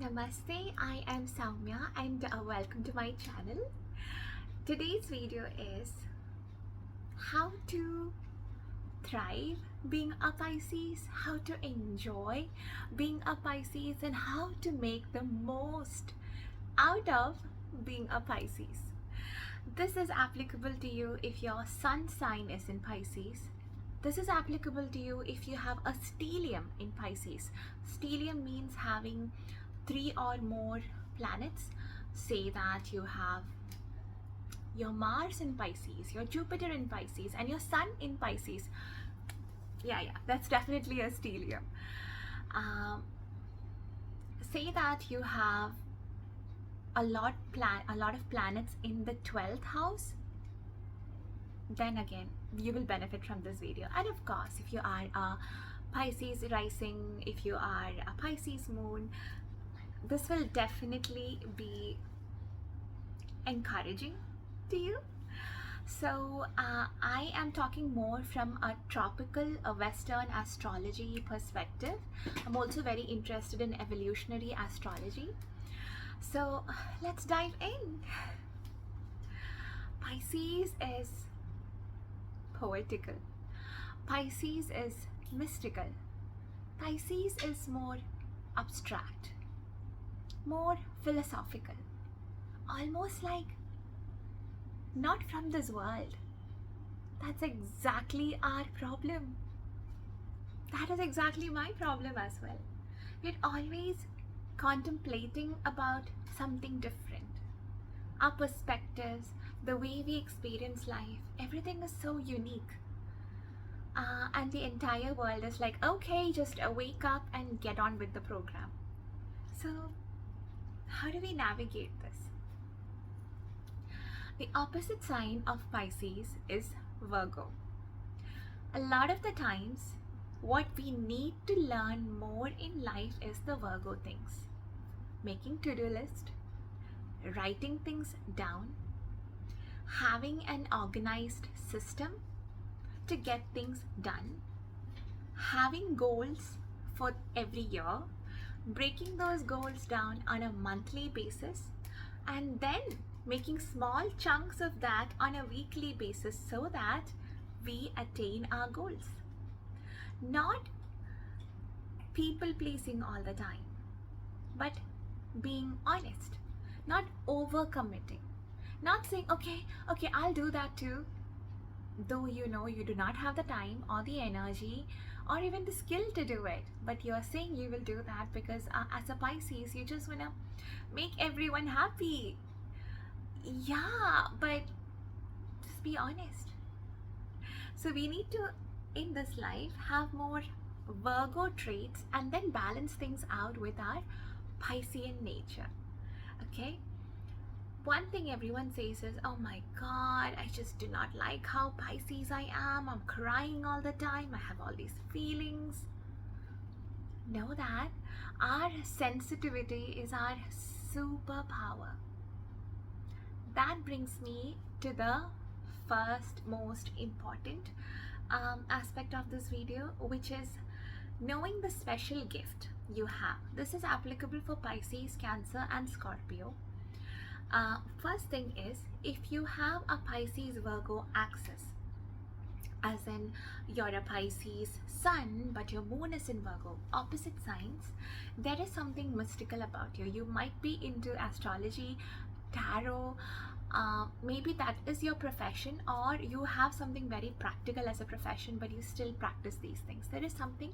Namaste, I am Soumya and welcome to my channel. Today's video is how to thrive being a Pisces, how to enjoy being a Pisces, and how to make the most out of being a Pisces. This is applicable to you if your sun sign is in Pisces. This is applicable to you if you have a stellium in Pisces. Stellium means having 3 or more planets. Say that you have your Mars in Pisces, your Jupiter in Pisces, and your Sun in Pisces. Yeah, that's definitely a stellium. Say that you have a lot of planets in the 12th house, then again you will benefit from this video. And of course, if you are a Pisces rising, if you are a Pisces moon, this will definitely be encouraging to you. So I am talking more from a tropical, a Western astrology perspective. I'm also very interested in evolutionary astrology. So let's dive in. Pisces is poetical. Pisces is mystical. Pisces is more abstract, more philosophical, almost like not from this world. That's exactly our problem. That is exactly my problem as well. We're always contemplating about something different. Our perspectives, the way we experience life, everything is so unique. And the entire world is like, okay, just wake up and get on with the program. So, how do we navigate this? The opposite sign of Pisces is Virgo. A lot of the times, what we need to learn more in life is the Virgo things. Making to-do list, writing things down, having an organized system to get things done, having goals for every year, breaking those goals down on a monthly basis, and then making small chunks of that on a weekly basis so that we attain our goals. Not people pleasing all the time, but being honest, not overcommitting, not saying, okay, I'll do that too, though you know you do not have the time or the energy or even the skill to do it, but you're saying you will do that because as a Pisces, you just want to make everyone happy. Yeah, but just be honest. So we need to, in this life, have more Virgo traits and then balance things out with our Piscean nature. Okay? One thing everyone says is, oh my god, I just do not like how Pisces I am. I'm crying all the time. I have all these feelings. Know that our sensitivity is our superpower. That brings me to the first most important aspect of this video, which is knowing the special gift you have. This is applicable for Pisces, Cancer, and Scorpio. First thing is, if you have a Pisces Virgo axis, as in you're a Pisces sun but your moon is in Virgo, opposite signs, there is something mystical about you. You might be into astrology, tarot, maybe that is your profession, or you have something very practical as a profession but you still practice these things. There is something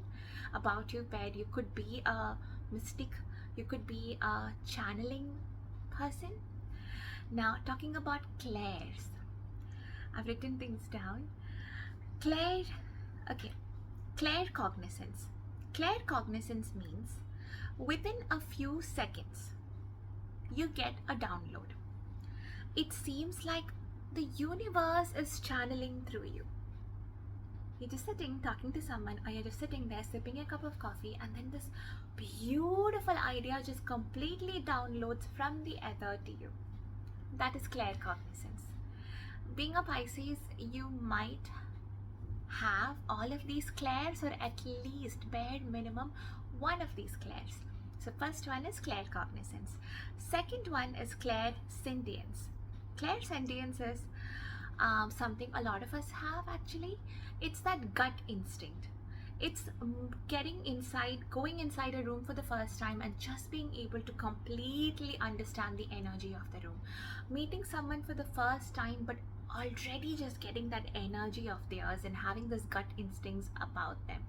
about you where you could be a mystic, you could be a channeling person. Now, talking about clairs, I've written things down. Claircognizance. Claircognizance means within a few seconds you get a download. It seems like the universe is channeling through you. You're just sitting talking to someone, or you're just sitting there sipping a cup of coffee, and then this beautiful idea just completely downloads from the ether to you. That is claircognizance. Being a Pisces, you might have all of these clairs, or at least bare minimum one of these clairs. So first one is claircognizance. Second one is clairsentience. Clairsentience is something a lot of us have actually. It's that gut instinct. It's going inside a room for the first time and just being able to completely understand the energy of the room. Meeting someone for the first time, but already just getting that energy of theirs and having this gut instincts about them.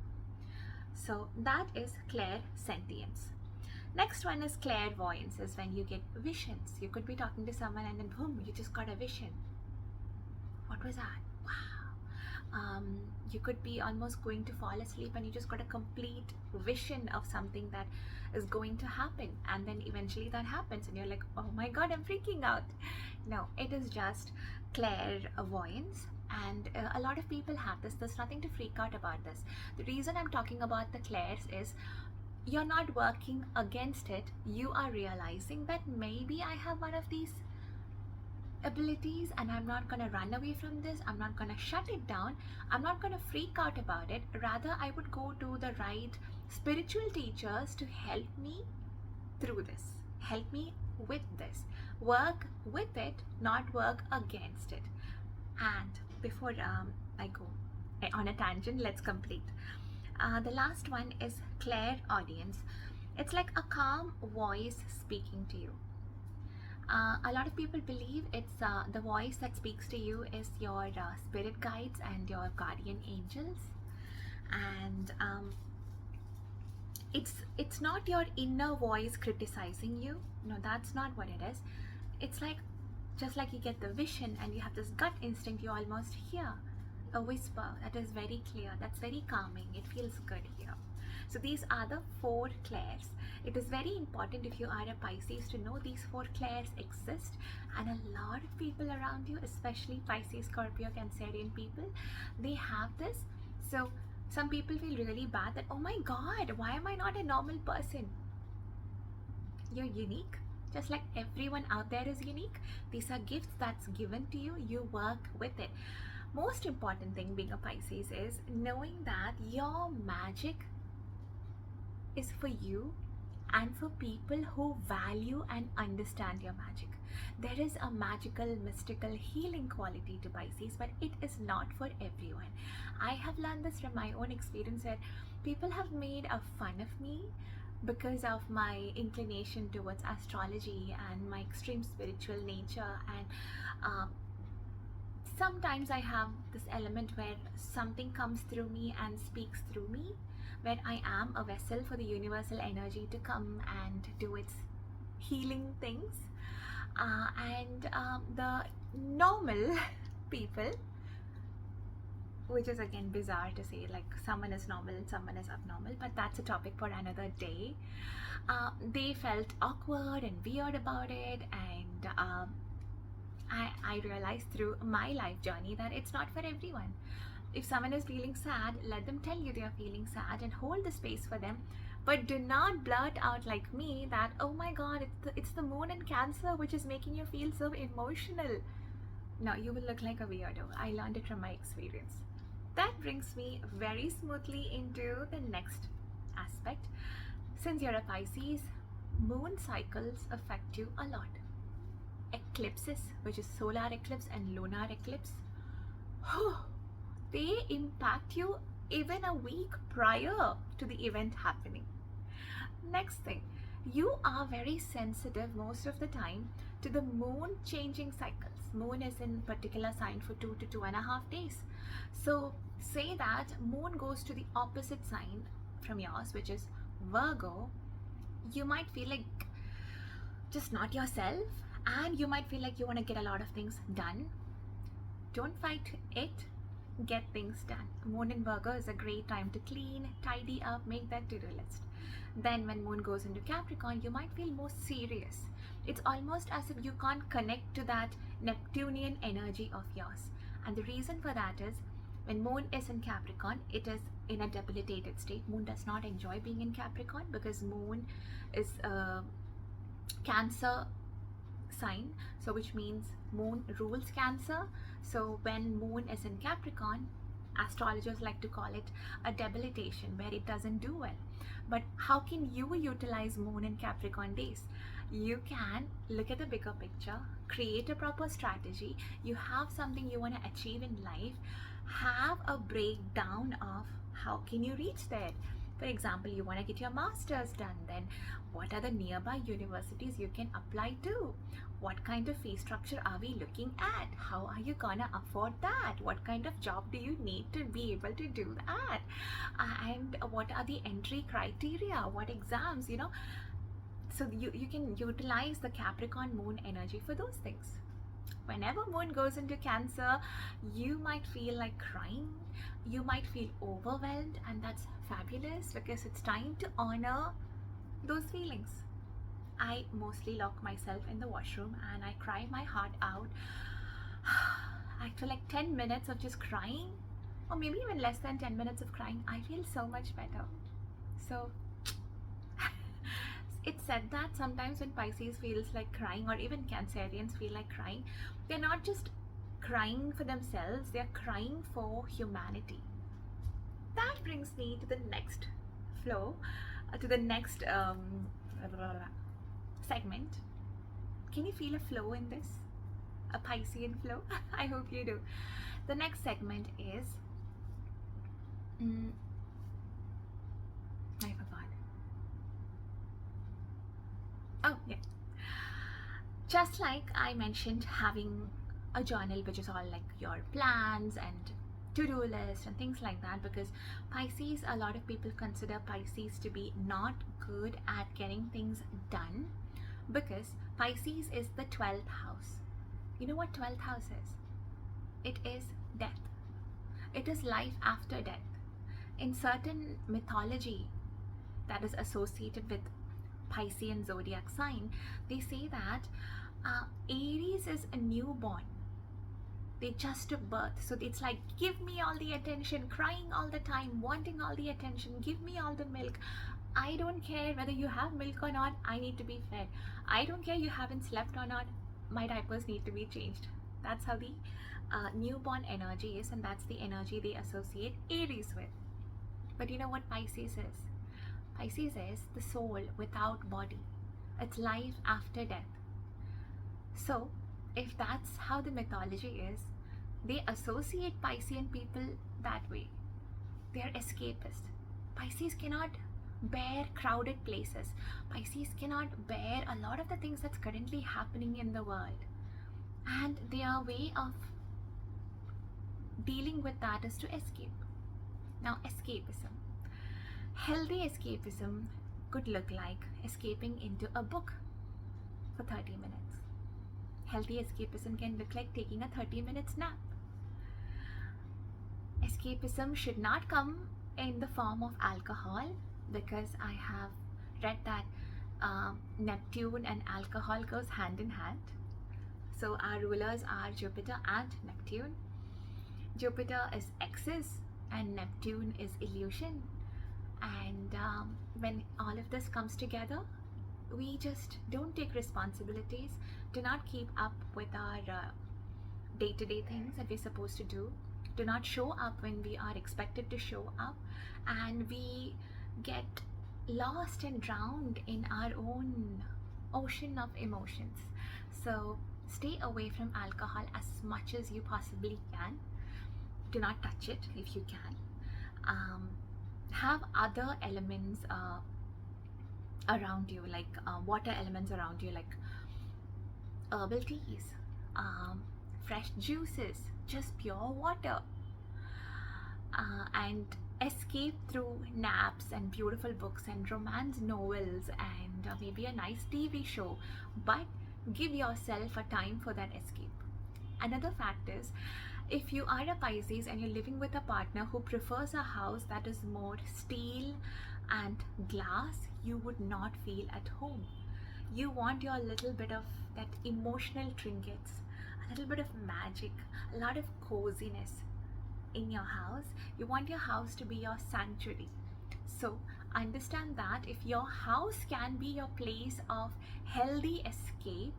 So that is clairsentience. Next one is clairvoyance, is when you get visions. You could be talking to someone and then boom, you just got a vision. What was that? Wow. You could be almost going to fall asleep and you just got a complete vision of something that is going to happen, and then eventually that happens and you're like, oh my god, I'm freaking out. No, it is just clairvoyance, and a lot of people have this. There's nothing to freak out about this. The reason I'm talking about the clairs is you're not working against it. You are realizing that maybe I have one of these abilities and I'm not going to run away from this. I'm not going to shut it down. I'm not going to freak out about it. Rather, I would go to the right spiritual teachers to help me through this, help me with this, work with it, not work against it. And before I go on a tangent, let's complete. The last one is clairaudience. It's like a calm voice speaking to you. A lot of people believe it's the voice that speaks to you is your spirit guides and your guardian angels, and it's not your inner voice criticizing you. No, that's not what it is. It's like, just like you get the vision and you have this gut instinct, you almost hear a whisper that is very clear, that's very calming, it feels good here. So these are the 4 clairs. It is very important if you are a Pisces to know these 4 clairs exist, and a lot of people around you, especially Pisces, Scorpio, Cancerian people, they have this. So some people feel really bad that, oh my god, why am I not a normal person? You're unique, just like everyone out there is unique. These are gifts that's given to you. You work with it. Most important thing being a Pisces is knowing that your magic is for you and for people who value and understand your magic. There is a magical, mystical, healing quality to Pisces, but it is not for everyone. I have learned this from my own experience, where people have made a fun of me because of my inclination towards astrology and my extreme spiritual nature, and sometimes I have this element where something comes through me and speaks through me, where I am a vessel for the universal energy to come and do its healing things. And the normal people, which is again bizarre to say, like someone is normal and someone is abnormal, but that's a topic for another day. They felt awkward and weird about it, and I realized through my life journey that it's not for everyone. If someone is feeling sad, let them tell you they are feeling sad and hold the space for them. But do not blurt out like me that, oh my god, it's the moon in Cancer which is making you feel so emotional. No, you will look like a weirdo. I learned it from my experience. That brings me very smoothly into the next aspect. Since you're a Pisces, moon cycles affect you a lot. Eclipses, which is solar eclipse and lunar eclipse, they impact you even a week prior to the event happening. Next thing, you are very sensitive most of the time to the moon changing cycles. Moon is in particular sign for 2 to 2.5 days. So say that moon goes to the opposite sign from yours, which is Virgo, you might feel like just not yourself, and you might feel like you want to get a lot of things done. Don't fight it, get things done. Moon in Virgo is a great time to clean, tidy up, make that to-do list. Then when moon goes into Capricorn, you might feel more serious. It's almost as if you can't connect to that Neptunian energy of yours. And the reason for that is, when moon is in Capricorn, it is in a debilitated state. Moon does not enjoy being in Capricorn because moon is a Cancer sign, so which means moon rules Cancer. So when moon is in Capricorn, Astrologers like to call it a debilitation, where it doesn't do well. But how can you utilize Moon in Capricorn days? You can look at the bigger picture, create a proper strategy. You have something you want to achieve in life, have a breakdown of how can you reach there. For example, you want to get your master's done, then what are the nearby universities you can apply to? What kind of fee structure are we looking at? How are you gonna afford that? What kind of job do you need to be able to do that? And what are the entry criteria? What exams, So you can utilize the Capricorn Moon energy for those things. Whenever Moon goes into Cancer, you might feel like crying, you might feel overwhelmed, and that's fabulous because it's time to honor those feelings. I mostly lock myself in the washroom and I cry my heart out. After like 10 minutes of just crying, or maybe even less than 10 minutes of crying, I feel so much better. So it's said that sometimes when Pisces feels like crying, or even Cancerians feel like crying, they're not just crying for themselves, they're crying for humanity. That brings me to the next flow, to the next segment. Can you feel a flow in this? A Piscean flow? I hope you do. The next segment is I forgot. Oh yeah. Just like I mentioned, having a journal which is all like your plans and to-do list and things like that, because Pisces, a lot of people consider Pisces to be not good at getting things done, because Pisces is the 12th house. You know what 12th house is? It is death. It is life after death. In certain mythology that is associated with Piscean zodiac sign, they say that Aries is a newborn. They just took birth, so it's like, give me all the attention, crying all the time, wanting all the attention, give me all the milk. I don't care whether you have milk or not, I need to be fed. I don't care you haven't slept or not, my diapers need to be changed. That's how the newborn energy is, and that's the energy they associate Aries with. But you know what Pisces is? Pisces is the soul without body. It's life after death. So if that's how the mythology is, they associate Piscean people that way. They're escapist. Pisces cannot bear crowded places. Pisces cannot bear a lot of the things that's currently happening in the world. And their way of dealing with that is to escape. Now, escapism. Healthy escapism could look like escaping into a book for 30 minutes. Healthy escapism can look like taking a 30 minutes nap. Escapism should not come in the form of alcohol, because I have read that Neptune and alcohol goes hand in hand. So our rulers are Jupiter and Neptune. Jupiter is excess and Neptune is illusion. And when all of this comes together, we just don't take responsibilities, do not keep up with our day-to-day things that we're supposed to do not show up when we are expected to show up, and we get lost and drowned in our own ocean of emotions. So stay away from alcohol as much as you possibly can. Do not touch it if you can. Have other elements around you, like water elements around you, like herbal teas, fresh juices, just pure water, and escape through naps and beautiful books and romance novels and maybe a nice TV show, but give yourself a time for that escape. Another fact is, if you are a Pisces and you're living with a partner who prefers a house that is more steel and glass, you would not feel at home. You want your little bit of that emotional trinkets, a little bit of magic, a lot of coziness in your house. You want your house to be your sanctuary. So understand that if your house can be your place of healthy escape,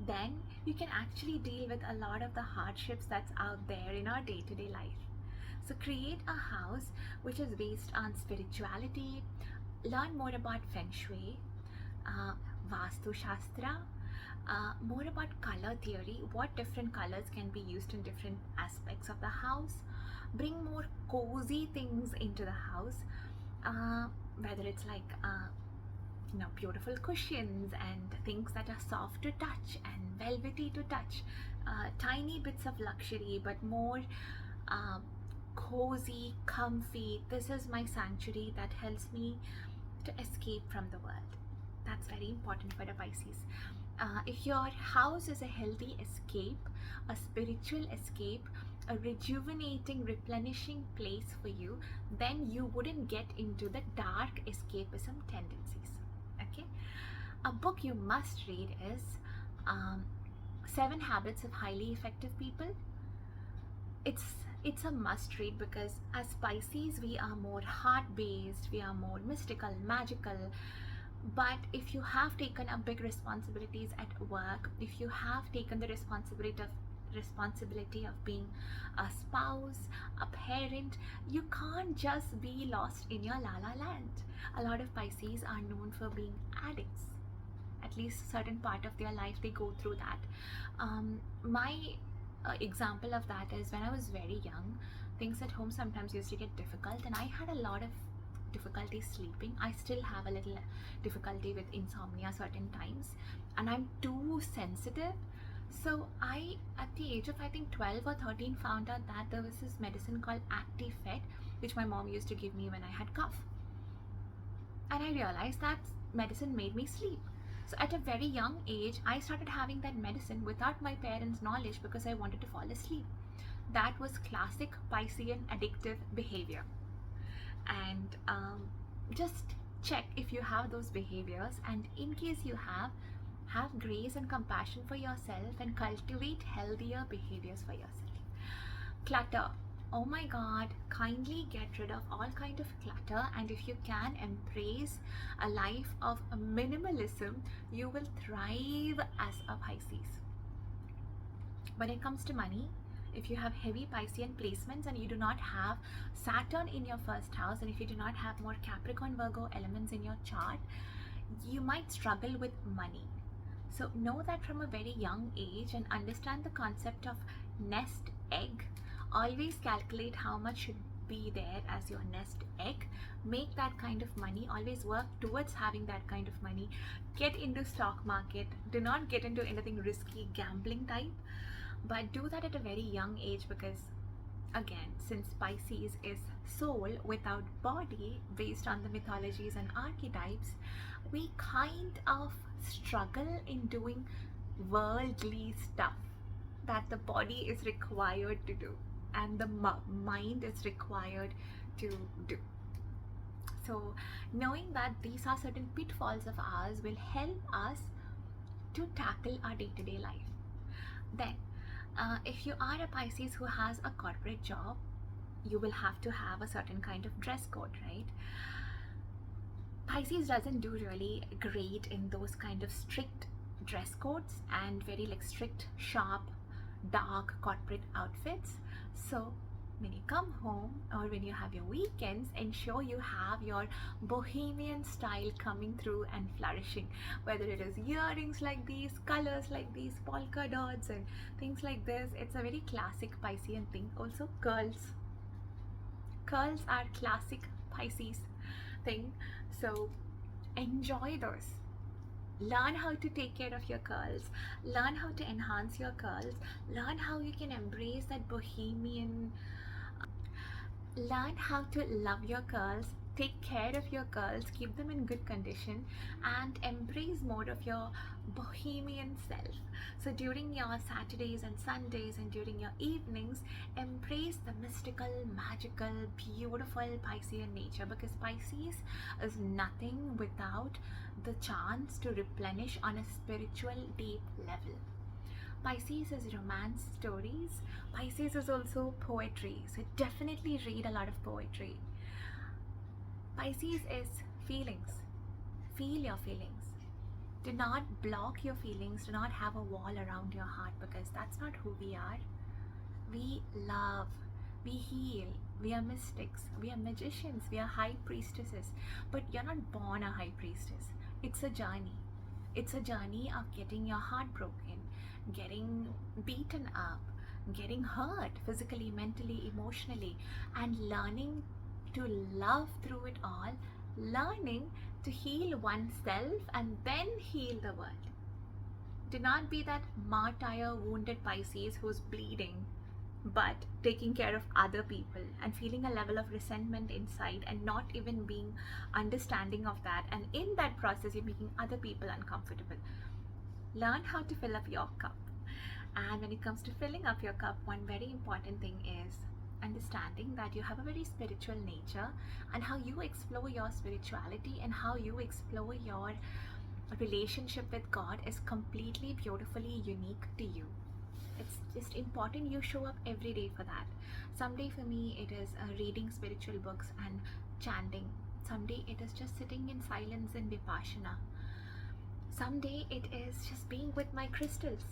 then you can actually deal with a lot of the hardships that's out there in our day-to-day life. So create a house which is based on spirituality, learn more about Feng Shui, uh, Vastu Shastra, more about color theory, what different colors can be used in different aspects of the house, bring more cozy things into the house, uh, whether it's like beautiful cushions and things that are soft to touch and velvety to touch, tiny bits of luxury but more uh, cozy, comfy. This is my sanctuary that helps me to escape from the world. That's very important for a Pisces. If your house is a healthy escape, a spiritual escape, a rejuvenating, replenishing place for you, then you wouldn't get into the dark escapism tendencies. Okay? A book you must read is 7 Habits of Highly Effective People. It's a must read because as Pisces we are more heart based, we are more mystical, magical. But if you have taken up big responsibilities at work, if you have taken the responsibility of being a spouse, a parent, you can't just be lost in your la la land. A lot of Pisces are known for being addicts. At least a certain part of their life they go through that. My example of that is when I was very young, things at home sometimes used to get difficult, and I had a lot of difficulty sleeping. I still have a little difficulty with insomnia certain times, and I'm too sensitive. So I, at the age of I think 12 or 13, found out that there was this medicine called Actifed, which my mom used to give me when I had cough. And I realized that medicine made me sleep. So at a very young age, I started having that medicine without my parents' knowledge because I wanted to fall asleep. That was classic Piscean addictive behavior. And just check if you have those behaviors, and in case you have grace and compassion for yourself and cultivate healthier behaviors for yourself. Clutter. Oh my god, kindly get rid of all kind of clutter, and if you can embrace a life of minimalism, you will thrive as a Pisces. When it comes to money, if you have heavy Piscean placements and you do not have Saturn in your first house, and if you do not have more Capricorn Virgo elements in your chart, you might struggle with money. So know that from a very young age and understand the concept of nest egg. Always calculate how much should be there as your nest egg. Make that kind of money. Always work towards having that kind of money. Get into stock market. Do not get into anything risky, gambling type, but do that at a very young age, because again, since Pisces is soul without body based on the mythologies and archetypes, we kind of struggle in doing worldly stuff that the body is required to do and the mind is required to do. So knowing that these are certain pitfalls of ours will help us to tackle our day-to-day life. Then if you are a Pisces who has a corporate job, you will have to have a certain kind of dress code, right? Pisces doesn't do really great in those kind of strict dress codes and very like strict, sharp, dark corporate outfits. So when you come home or when you have your weekends, ensure you have your bohemian style coming through and flourishing, whether it is earrings like these, colors like these, polka dots and things like this. It's a very classic Piscean thing. Also curls are classic Pisces thing, so enjoy those. Learn how to take care of your curls, learn how to enhance your curls, learn how you can embrace that bohemian, learn how to love your curls, take care of your curls, keep them in good condition, and embrace more of your bohemian self. So during your Saturdays and Sundays and during your evenings, embrace the mystical, magical, beautiful Piscean nature, because Pisces is nothing without the chance to replenish on a spiritual deep level. Pisces is romance stories. Pisces is also poetry, so definitely read a lot of poetry. Pisces is feelings. Feel your feelings. Do not block your feelings. Do not have a wall around your heart, because that's not who we are. We love, we heal, we are mystics, we are magicians, we are high priestesses. But you're not born a high priestess. It's a journey. It's a journey of getting your heart broken, getting beaten up, getting hurt physically, mentally, emotionally, and learning to love through it all, learning to heal oneself and then heal the world. Do not be that martyr, wounded Pisces who's bleeding but taking care of other people and feeling a level of resentment inside and not even being understanding of that, and in that process you're making other people uncomfortable. Learn how to fill up your cup. And when it comes to filling up your cup, one very important thing is understanding that you have a very spiritual nature, and how you explore your spirituality and how you explore your relationship with God is completely beautifully unique to you. It's just important you show up every day for that. Someday for me it is reading spiritual books and chanting. Someday it is just sitting in silence in vipassana. Someday it is just being with my crystals,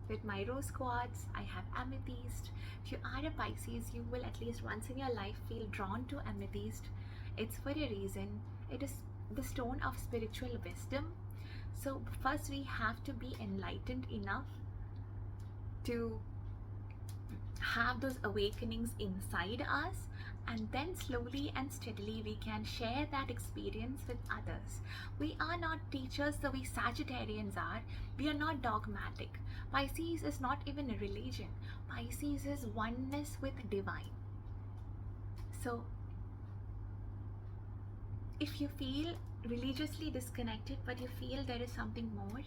with my rose quartz. I have amethyst. If you are a Pisces, you will at least once in your life feel drawn to amethyst. It's for a reason. It is the stone of spiritual wisdom. So first we have to be enlightened enough to have those awakenings inside us, and then slowly and steadily we can share that experience with others. We are not teachers the way Sagittarians are. We are not dogmatic. Pisces is not even a religion. Pisces is oneness with divine. So if you feel religiously disconnected but you feel there is something more,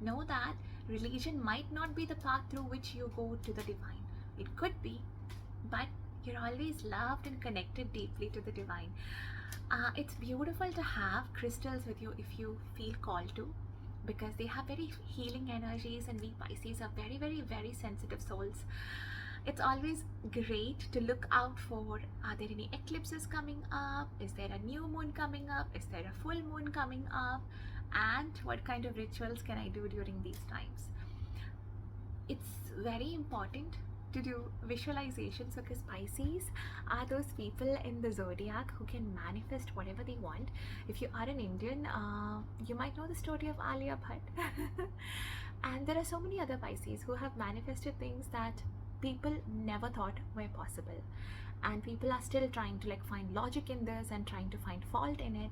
know that religion might not be the path through which you go to the divine. It could be, but you're always loved and connected deeply to the divine. It's beautiful to have crystals with you if you feel called to, because they have very healing energies, and we Pisces are very, very, very sensitive souls. It's always great to look out for, are there any eclipses coming up? Is there a new moon coming up? Is there a full moon coming up? And what kind of rituals can I do during these times? It's very important to do visualizations, because Pisces are those people in the zodiac who can manifest whatever they want. If you are an Indian, you might know the story of Alia Bhatt. And there are so many other Pisces who have manifested things that people never thought were possible, and people are still trying to find logic in this and trying to find fault in it.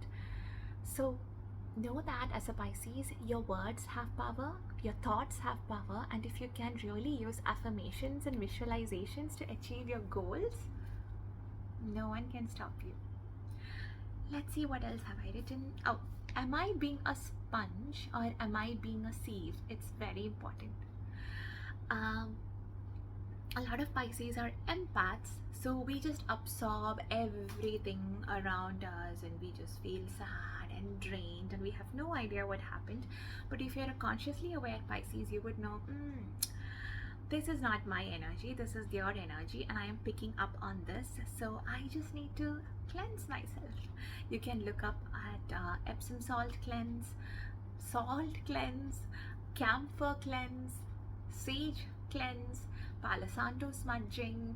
So know that as a Pisces, your words have power, your thoughts have power, and if you can really use affirmations and visualizations to achieve your goals, no one can stop you. Let's see, what else have I written? Oh, am I being a sponge or am I being a sieve? It's very important. A lot of Pisces are empaths, so we just absorb everything around us and we just feel sad and drained and we have no idea what happened. But if you're a consciously aware Pisces, you would know, this is not my energy, this is your energy, and I am picking up on this, so I just need to cleanse myself. You can look up at Epsom salt cleanse, camphor cleanse, sage cleanse, Palo Santo smudging,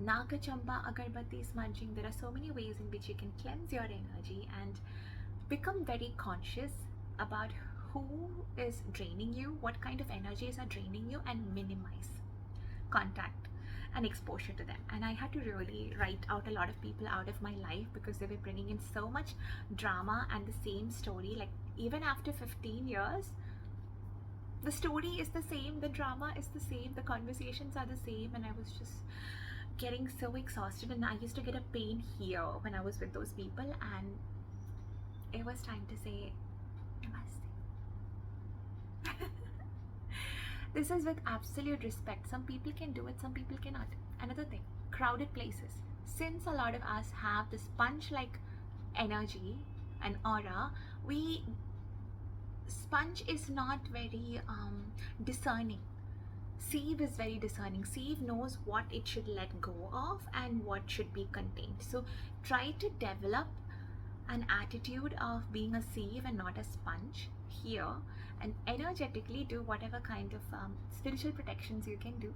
Nagachamba agarbatti smudging. There are so many ways in which you can cleanse your energy and become very conscious about who is draining you, what kind of energies are draining you, and minimize contact and exposure to them. And I had to really write out a lot of people out of my life because they were bringing in so much drama and the same story. Even after 15 years, the story is the same, the drama is the same, the conversations are the same, and I was just getting so exhausted, and I used to get a pain here when I was with those people, and it was time to say namaste. This is with absolute respect. Some people can do it, some people cannot. Another thing, crowded places. Since a lot of us have the sponge-like energy and aura, sponge is not very discerning. Sieve is very discerning. Sieve knows what it should let go of and what should be contained. So try to develop an attitude of being a sieve and not a sponge here, and energetically do whatever kind of spiritual protections you can do.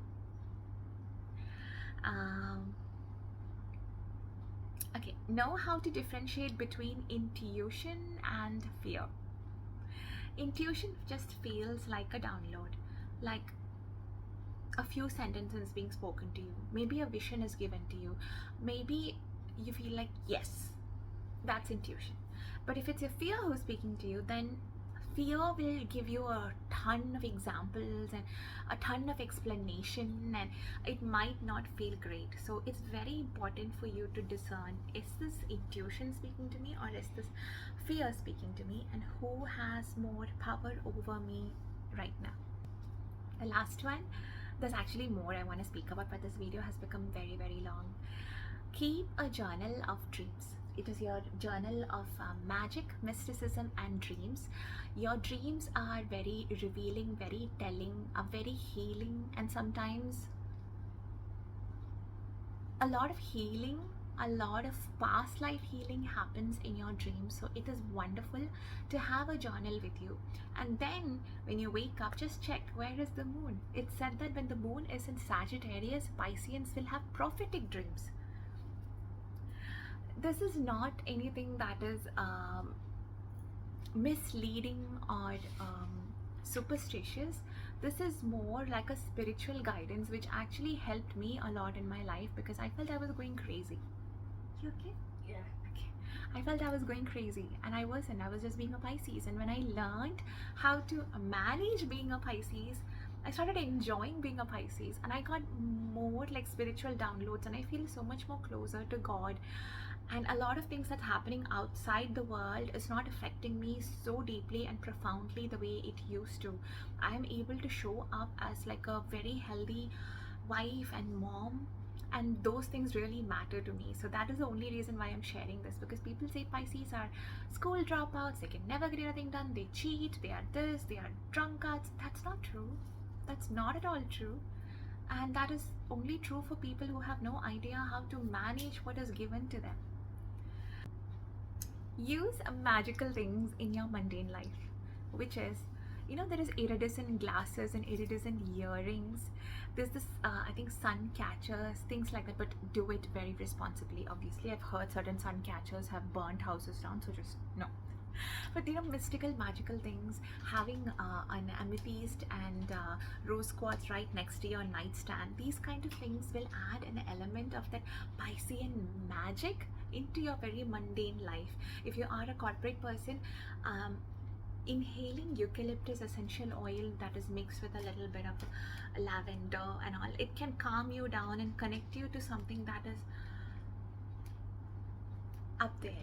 Okay, know how to differentiate between intuition and fear. Intuition just feels like a download, like a few sentences being spoken to you. Maybe a vision is given to you. Maybe you feel like, yes, that's intuition. But if it's your fear who's speaking to you, then fear will give you a ton of examples and a ton of explanation, and it might not feel great. So it's very important for you to discern, is this intuition speaking to me or is this fear speaking to me, and who has more power over me right now. The last one, there's actually more I want to speak about, but this video has become very, very long. Keep a journal of dreams. It is your journal of magic, mysticism, and dreams. Your dreams are very revealing, very telling, are very healing, and sometimes a lot of healing, a lot of past life healing happens in your dreams. So it is wonderful to have a journal with you. And then when you wake up, just check, where is the moon? It's said that when the moon is in Sagittarius, Pisceans will have prophetic dreams. This is not anything that is misleading or superstitious. This is more like a spiritual guidance which actually helped me a lot in my life, because I felt I was going crazy. You okay? Yeah. Okay. I felt I was going crazy, and I wasn't. I was just being a Pisces. And when I learned how to manage being a Pisces, I started enjoying being a Pisces, and I got more like spiritual downloads, and I feel so much more closer to God. And a lot of things that's happening outside the world is not affecting me so deeply and profoundly the way it used to. I am able to show up as like a very healthy wife and mom, and those things really matter to me. So that is the only reason why I'm sharing this, because people say Pisces are school dropouts, they can never get anything done, they cheat, they are this, they are drunkards. That's not true. That's not at all true. And that is only true for people who have no idea how to manage what is given to them. Use magical things in your mundane life, which is, there is iridescent glasses and iridescent earrings. There's this I think sun catchers, things like that, but do it very responsibly. Obviously, I've heard certain sun catchers have burnt houses down, so just no. But mystical magical things, having an amethyst and rose quartz right next to your nightstand, these kind of things will add an element of that Piscean magic into your very mundane life. If you are a corporate person, inhaling eucalyptus essential oil that is mixed with a little bit of lavender and all, it can calm you down and connect you to something that is up there,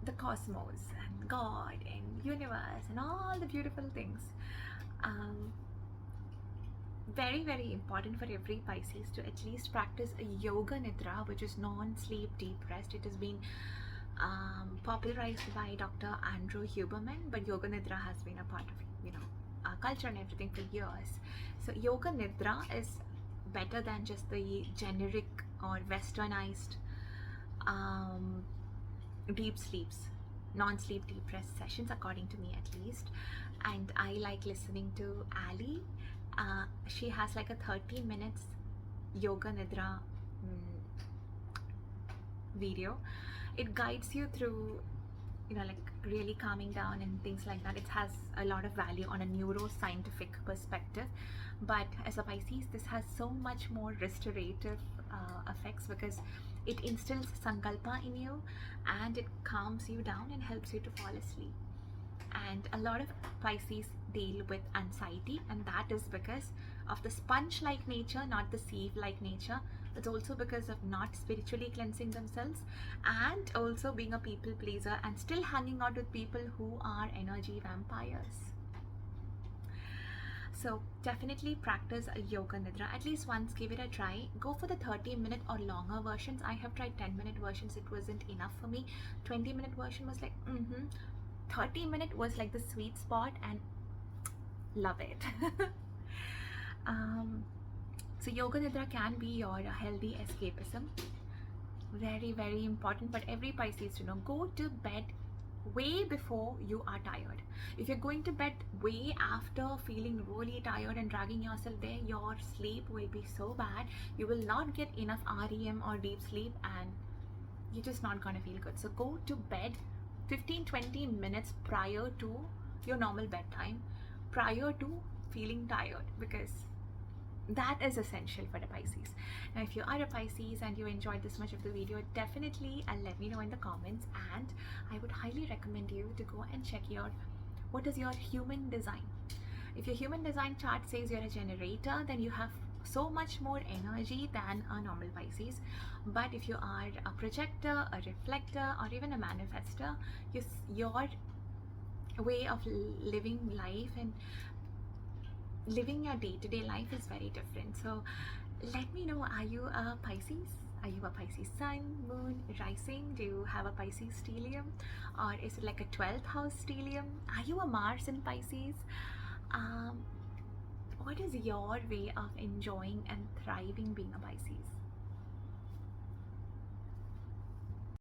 the cosmos and God and universe and all the beautiful things. Very, very important for every Pisces to at least practice a yoga nidra, which is non-sleep deep rest. It has been popularized by Dr. Andrew Huberman, but yoga nidra has been a part of culture and everything for years. So yoga nidra is better than just the generic or westernized deep sleeps, non-sleep deep rest sessions, according to me at least. And I like listening to Ali. She has like a 30 minutes yoga nidra video. It guides you through like really calming down and things like that. It has a lot of value on a neuroscientific perspective, but as a Pisces, this has so much more restorative effects, because it instills sankalpa in you and it calms you down and helps you to fall asleep. And a lot of Pisces deal with anxiety, and that is because of the sponge-like nature, not the sieve-like nature. It's also because of not spiritually cleansing themselves, and also being a people pleaser and still hanging out with people who are energy vampires. So definitely practice a yoga nidra at least once. Give it a try. Go for the 30-minute or longer versions. I have tried 10-minute versions. It wasn't enough for me. 20-minute version was like 30-minute was like the sweet spot, and love it. So yoga nidra can be your healthy escapism. Very, very important. But every Pisces to know, go to bed way before you are tired. If you're going to bed way after feeling really tired and dragging yourself there, your sleep will be so bad. You will not get enough REM or deep sleep, and you're just not gonna feel good. So go to bed 15-20 minutes prior to your normal bedtime, prior to feeling tired, because that is essential for the Pisces. Now, if you are a Pisces and you enjoyed this much of the video, definitely let me know in the comments, and I would highly recommend you to go and check your what is your human design. If your human design chart says you're a generator, then you have so much more energy than a normal Pisces. But if you are a projector, a reflector, or even a manifester, your way of living life and living your day-to-day life is very different. So let me know, are you a Pisces? Are you a Pisces sun, moon, rising? Do you have a Pisces stellium? Or is it like a 12th house stellium? Are you a Mars in Pisces? What is your way of enjoying and thriving being a Pisces?